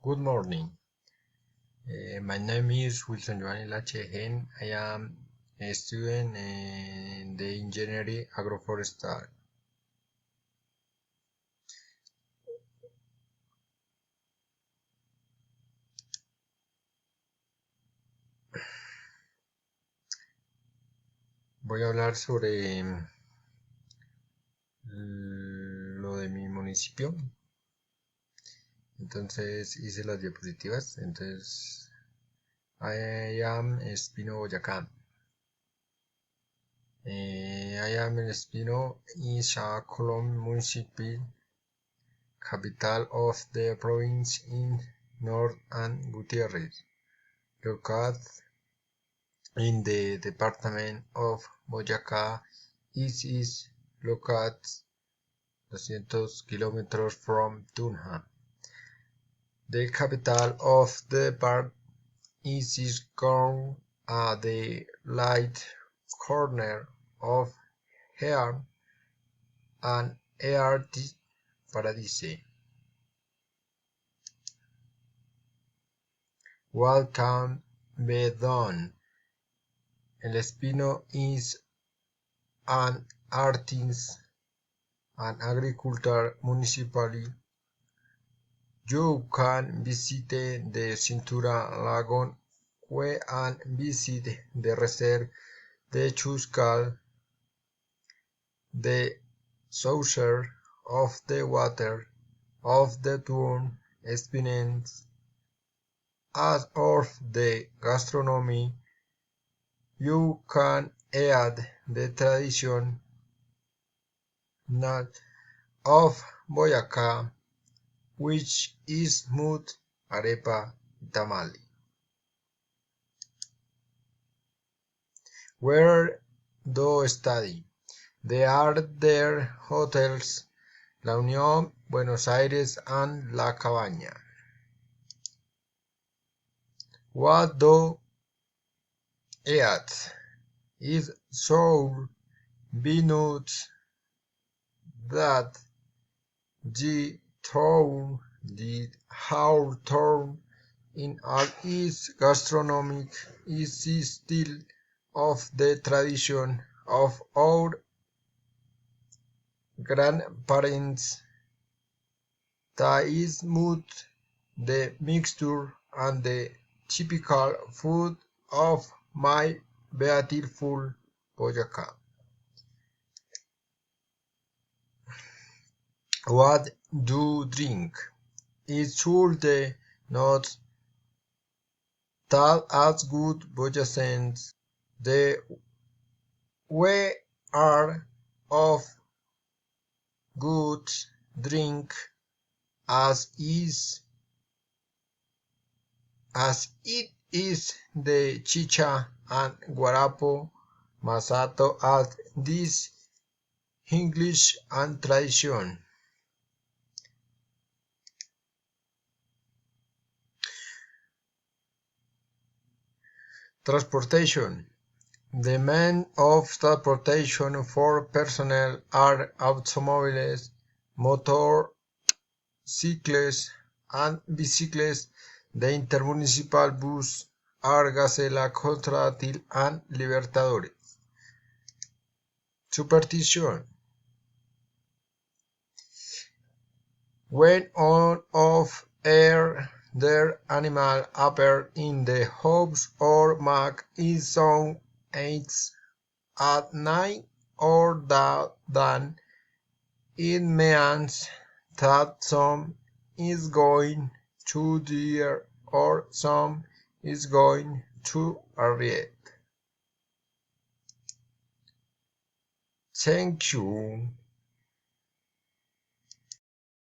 Good morning. My name is Wilson Joan Lachejen. I am a student in the Engineering Agroforestal. Voy a hablar sobre lo de mi municipio. Entonces hice las diapositivas. Entonces, I am Espino, Boyacá. I am Espino is a Colombian municipal, capital of the province in North and Gutierrez, located in the department of Boyacá. It is located 200 kilometers from Tunja. The capital of the park is Gong at the light corner of Hearn and Eart Paradise. What can be done? El Espino is an artist and agricultural municipality. You can visit the Cintura Lagoon and visit the reserve de Chuscal, the source of the water of the Turn Espinens. As of the gastronomy, you can add the tradition of Boyacá, which is mud, arepa, tamale. Where do study? There are there hotels La Unión, Buenos Aires and La Cabaña. What do eat? Is sour peanuts that the town did how town in all its gastronomic is still of the tradition of our grandparents. That is mud, the mixture and the typical food of my beautiful Boyacá. What do drink? It should not taste as good Boyacense. The way are of good drink as it is the chicha and guarapo masato at this English and tradition. Transportation. The means of transportation for personnel are automobiles, motorcycles, and bicycles. The intermunicipal bus are Gacela, Contratil, and Libertadores. Superstition. When on of air their animal appear in the house or make its sound aids at night or then it means that some is going to die or some is going to arrive. Thank you.